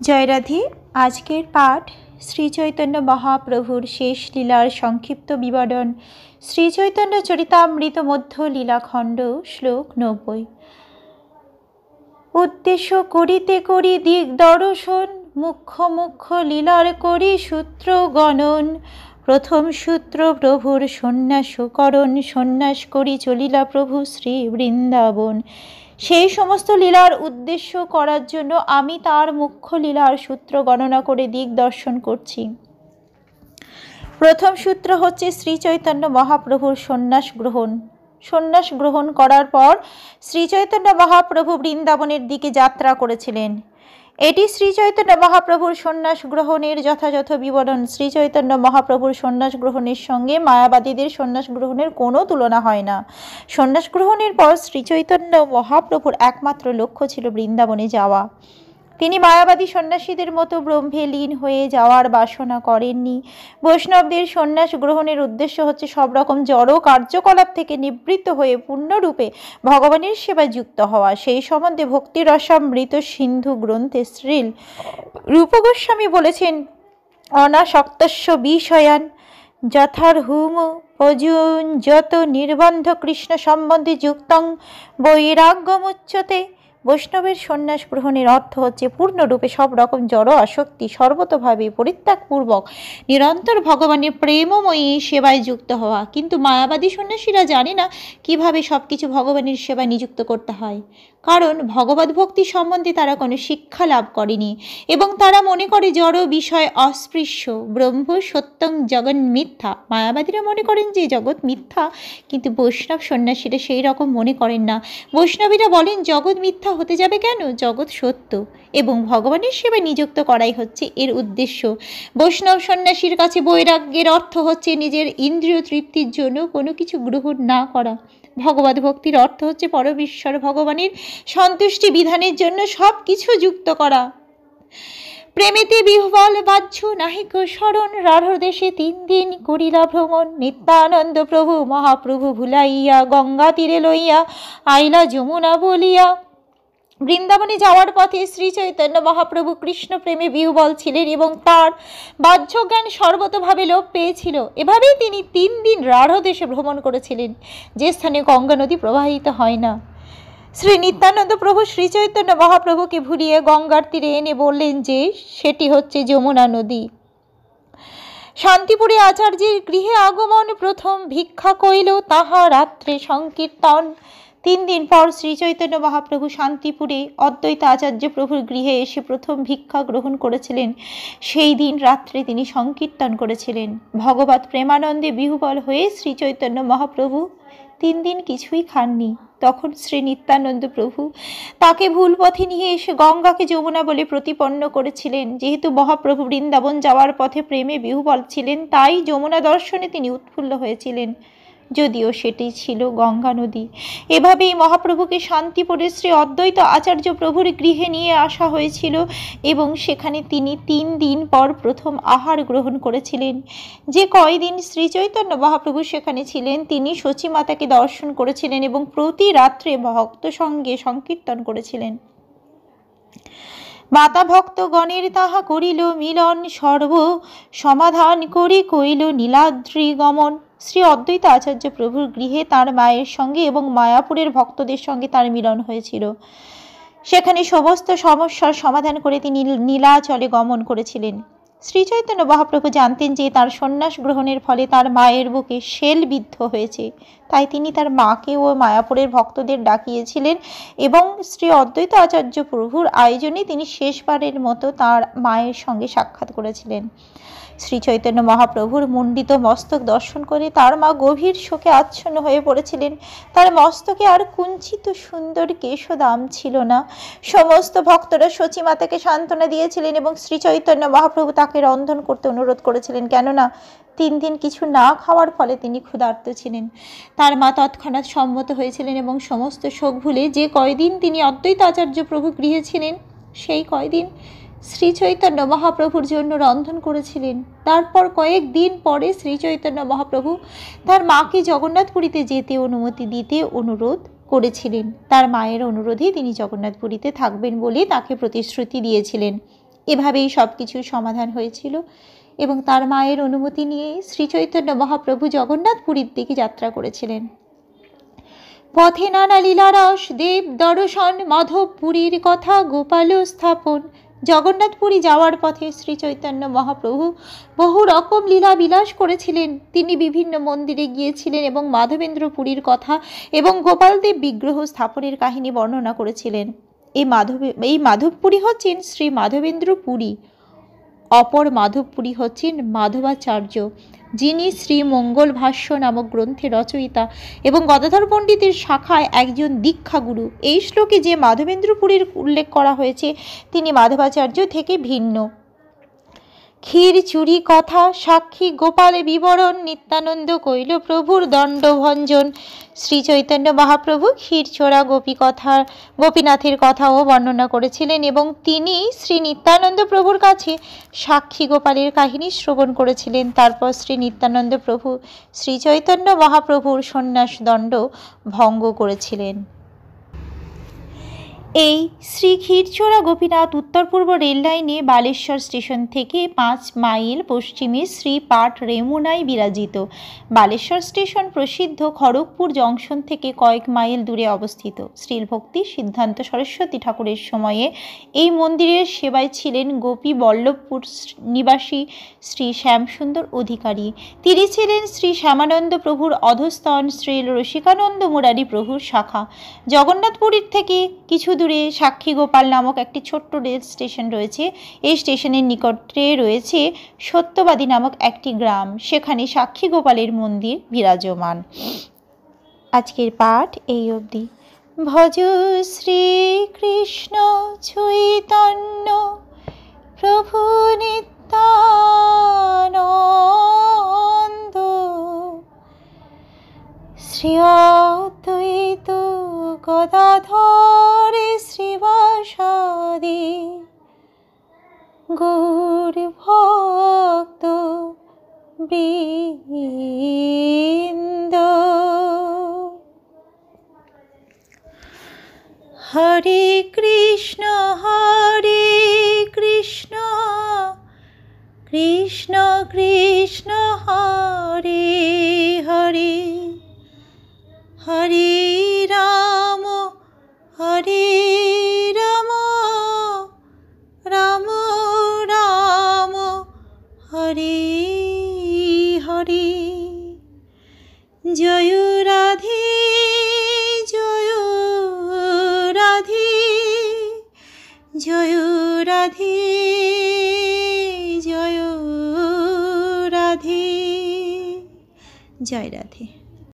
জয় রাধে। আজকের পাঠ শ্রীচৈতন্য মহাপ্রভুর শেষ লীলার সংক্ষিপ্ত বিবরণ। শ্রীচৈতন্য চরিতামৃত মধ্য লীলাখণ্ড, শ্লোক 90। উদ্দেশ্য করিতে করি দিক দর্শন, মুখ্য মুখ্য লীলার করি সূত্র গণন। প্রথম সূত্র প্রভুর সন্ন্যাসকরণ, সন্ন্যাস করি চলিলা প্রভু শ্রী বৃন্দাবন। সেই সমস্ত লীলার উদ্দেশ্য করার জন্য আমি তার মুখ্য লীলার সূত্র গণনা করে দিক দর্শন করছি। প্রথম সূত্র হচ্ছে শ্রীচৈতন্য মহাপ্রভুর সন্ন্যাস গ্রহণ। সন্ন্যাস গ্রহণ করার পর শ্রীচৈতন্য মহাপ্রভু বৃন্দাবনের দিকে যাত্রা করেছিলেন। এটি শ্রীচৈতন্য মহাপ্রভুর সন্ন্যাস গ্রহণের যথাযথ বিবরণ। শ্রীচৈতন্য মহাপ্রভুর সন্ন্যাস গ্রহণের সঙ্গে মায়াবাদীদের সন্ন্যাস গ্রহণের কোনো তুলনা হয় না। সন্ন্যাস গ্রহণের পর শ্রীচৈতন্য মহাপ্রভুর একমাত্র লক্ষ্য ছিল বৃন্দাবনে যাওয়া। তিনি মায়াবাদী সন্ন্যাসীদের মতো ব্রহ্মে লীন হয়ে যাওয়ার বাসনা করেননি। বৈষ্ণবদের সন্ন্যাস গ্রহণের উদ্দেশ্য হচ্ছে সব রকম জড় কার্যকলাপ থেকে নিবৃত্ত হয়ে পূর্ণরূপে ভগবানের সেবায় যুক্ত হওয়া। সেই সম্বন্ধে ভক্তি রসামৃত সিন্ধু গ্রন্থে শ্রীল রূপ গোস্বামী বলেছেন, অনাসক্তস্য বিষয়ান যথার্হুম পযুঞ্জত নির্বন্ধ কৃষ্ণ সম্বন্ধে যুক্তং বৈরাগ্যমুচ্যতে। বৈষ্ণবের সন্ন্যাস গ্রহণের অর্থ হচ্ছে পূর্ণরূপে সব রকম জড় আসক্তি সর্বতভাবে পরিত্যাগপূর্বক নিরন্তর ভগবানের প্রেমময়ী সেবায় যুক্ত হওয়া। কিন্তু মায়াবাদী সন্ন্যাসীরা জানে না কিভাবে সব কিছু ভগবানের সেবায় নিযুক্ত করতে হয়, কারণ ভগবত ভক্তি সম্বন্ধে তারা কোনো শিক্ষা লাভ করেনি এবং তারা মনে করে জড় বিষয় অস্পৃশ্য, ব্রহ্ম সত্যং জগন মিথ্যা। মায়াবাদীরা মনে করেন যে জগৎ মিথ্যা, কিন্তু বৈষ্ণব সন্ন্যাসীরা সেই রকম মনে করেন না। বৈষ্ণবীরা বলেন জগৎ মিথ্যা হতে যাবে কেন, জগৎ সত্য এবং ভগবানের সেবায় নিযুক্ত করাই হচ্ছে এর উদ্দেশ্য। বৈষ্ণব সন্ন্যাসীর কাছে বৈরাগ্যের অর্থ হচ্ছে নিজের ইন্দ্রিয় তৃপ্তির জন্য কোনো কিছু গ্রহণ না করা। ভগবত ভক্তির অর্থ হচ্ছে পরমেশ্বর ভগবানের সন্তুষ্টি বিধানের জন্য সব কিছু যুক্ত করা। প্রেমেতে বিহ্বল বাহ্য নাহিক শরণ, রাঢ় দেশে 3 দিন করিলা ভ্রমণ। নিত্যানন্দ প্রভু মহাপ্রভু ভুলাইয়া গঙ্গা তীরে লইয়া আইলা যমুনা বলিয়া। বৃন্দাবনে যাওয়ার পথে শ্রীচৈতন্য মহাপ্রভু কৃষ্ণ প্রেমে বিহ্বল ছিলেন এবং তার বাহ্য জ্ঞান সর্বতভাবে লোপ পেয়েছিল। এভাবেই তিনি 3 দিন রাঢ় দেশে ভ্রমণ করেছিলেন, যে স্থানে গঙ্গা নদী প্রবাহিত হয় না। শ্রী নিত্যানন্দ প্রভু শ্রীচৈতন্য মহাপ্রভুকে ভুলিয়ে গঙ্গার তীরে এনে বললেন যে সেটি হচ্ছে যমুনা নদী। শান্তিপুরে আচার্যের গৃহে আগমন, প্রথম ভিক্ষা কইল তাহা রাত্রে সংকীর্তন। 3 দিন পর শ্রীচৈতন্য মহাপ্রভু শান্তিপুরে অদ্বৈত আচার্য প্রভুর গৃহে এসে প্রথম ভিক্ষা গ্রহণ করেছিলেন। সেই দিন রাত্রে তিনি সংকীর্তন করেছিলেন। ভগবত প্রেমানন্দে বিহ্বল হয়ে শ্রীচৈতন্য মহাপ্রভু 3 দিন কিছুই খাননি। তখন শ্রী নিত্যানন্দ প্রভু তাকে ভুল পথে নিয়ে এসে গঙ্গাকে যমুনা বলে প্রতিপন্ন করেছিলেন। যেহেতু মহাপ্রভু বৃন্দাবন যাওয়ার পথে প্রেমে বিহ্বল ছিলেন, তাই যমুনা দর্শনে তিনি উৎফুল্ল হয়েছিলেন, যদিও সেটি ছিল গঙ্গা নদী। এভাবেই মহাপ্রভুকে শান্তিপুরে শ্রী অদ্বৈত আচার্য প্রভুর গৃহে নিয়ে আসা হয়েছিল এবং সেখানে তিনি 3 দিন পর প্রথম আহার গ্রহণ করেছিলেন। যে কয়দিন শ্রীচৈতন্য মহাপ্রভু সেখানে ছিলেন, তিনি সচিমাতাকে দর্শন করেছিলেন এবং প্রতি রাত্রে ভক্ত সঙ্গে সংকীর্তন করেছিলেন। মাতা ভক্তগণের তাহা করিল মিলন, সর্ব সমাধান করি কইল নীলাদ্রি গমন। শ্রী অদ্বৈত আচার্য প্রভুর গৃহে তার মায়ের সঙ্গে এবং মায়াপুরের ভক্তদের সঙ্গে তার মিলন হয়েছিল। সেখানে সমস্ত সমস্যার সমাধান করে তিনি নীলাচলে গমন করেছিলেন। শ্রীচৈতন্য মহাপ্রভু জানতেন যে তার সন্ন্যাস গ্রহণের ফলে তার মায়ের বুকে শেল বিদ্ধ হয়েছে, তাই তিনি তার মাকে ও মায়াপুরের ভক্তদের ডাকিয়েছিলেন এবং শ্রী অদ্বৈত আচার্য প্রভুর আয়োজনে তিনি শেষবারের মতো তার মায়ের সঙ্গে সাক্ষাৎ করেছিলেন। শ্রী চৈতন্য মহাপ্রভুর মুণ্ডিত মস্তক দর্শন করে তার মা গভীর শোকে আচ্ছন্ন হয়ে পড়েছিলেন। তার মস্তকে আর কুঞ্চিত সুন্দর কেশদাম ছিল না। সমস্ত ভক্তরা সচিমাতাকে সান্ত্বনা দিয়েছিলেন এবং শ্রী চৈতন্য মহাপ্রভু তাকে রন্ধন করতে অনুরোধ করেছিলেন, কেননা 3 দিন কিছু না খাওয়ার ফলে তিনি ক্ষুধার্ত ছিলেন। তার মা তৎক্ষণাৎ সম্মত হয়েছিলেন এবং সমস্ত শোক ভুলে যে কয়দিন তিনি অদ্বৈত আচার্য প্রভু গৃহে ছিলেন, সেই কয়দিন শ্রী চৈতন্য মহাপ্রভুর জন্য রন্ধন করেছিলেন। তারপর কয়েকদিন পরে শ্রী চৈতন্য মহাপ্রভু তার মাকে জগন্নাথপুরীতে যেতে অনুমতি দিতে অনুরোধ করেছিলেন। তার মায়ের অনুরোধে তিনি জগন্নাথপুরীতে থাকবেন বলে তাকে প্রতিশ্রুতি দিয়েছিলেন। এভাবেই সব কিছুর সমাধান হয়েছিল এবং তার মায়ের অনুমতি নিয়ে শ্রী চৈতন্য মহাপ্রভু জগন্নাথ পুরীর দিকে যাত্রা করেছিলেন। পথে নানা লীলারস, দেব দর্শন, মাধব পুরীর কথা, গোপাল স্থাপন। জগন্নাথপুরী যাওয়ার পথে শ্রী চৈতন্য মহাপ্রভু বহু রকম লীলা বিলাস করেছিলেন। তিনি বিভিন্ন মন্দিরে গিয়েছিলেন এবং মাধবেন্দ্র পুরীর কথা এবং গোপালদেব বিগ্রহ স্থাপনের কাহিনী বর্ণনা করেছিলেন। এই মাধবপুরী হচ্ছেন শ্রী মাধবেন্দ্র পুরী। অপর মাধবপুরী হচ্ছেন মাধবাচার্য, যিনি শ্রীমঙ্গল ভাষ্য নামক গ্রন্থের রচয়িতা এবং গদাধর পণ্ডিতের শাখায় একজন দীক্ষাগুরু। এই শ্লোকে যে মাধবেন্দ্র পুরীর উল্লেখ করা হয়েছে তিনি মাধবাচার্য থেকে ভিন্ন। ক্ষীর চুরি কথা, সাক্ষী গোপাল বিবরণ, নিত্যানন্দ কৈল প্রভুর দণ্ডভঞ্জন। শ্রী চৈতন্য মহাপ্রভু ক্ষীরচোরা গোপীনাথের কথাও বর্ণনা করেছিলেন এবং তিনি শ্রী নিত্যানন্দ প্রভুর কাছে সাক্ষী গোপালের কাহিনী শ্রবণ করেছিলেন। তারপর শ্রী নিত্যানন্দ প্রভু শ্রী চৈতন্য মহাপ্রভুর সন্ন্যাস দণ্ড ভঙ্গ করেছিলেন। এই শ্রী ক্ষীরচোরা গোপীনাথ উত্তর পূর্ব রেল লাইনে বালেশ্বর স্টেশন থেকে 5 মাইল পশ্চিমে শ্রীপাঠ রেমুনায় বিরাজিত। বালেশ্বর স্টেশন প্রসিদ্ধ খড়গপুর জংশন থেকে কয়েক মাইল দূরে অবস্থিত। শ্রীলভক্তি সিদ্ধান্ত সরস্বতী ঠাকুরের সময়ে এই মন্দিরের সেবায় ছিলেন গোপী বল্লভপুর নিবাসী শ্রী শ্যামসুন্দর অধিকারী। তিনি ছিলেন শ্রী শ্যামানন্দ প্রভুর অধস্তন শ্রী রসিকানন্দ মুরারি প্রভুর শাখা। জগন্নাথপুরীর থেকে কিছু দূরে সাক্ষী গোপাল নামক একটি ছোট্ট রেল স্টেশন রয়েছে। এই স্টেশনের নিকটে রয়েছে সত্যবাদী নামক একটি গ্রাম, সেখানে সাক্ষী গোপালের মন্দির বিরাজমান। আজকের পাঠ এই অবধি। ভজ শ্রীকৃষ্ণ চৈতন্য প্রভু নিত্যানন্দ, শ্রী অদ্বৈত গদাধর শ্রীবাসাদি গৌর ভক্ত বৃন্দ। হরে কৃষ্ণ কৃষ্ণ কৃষ্ণ হরে হরে, হরে রাম রাম রাম হরে হরে। জয় রাধে জয় রাধে, জয় রাধে জয় রাধে, জয় রাধে।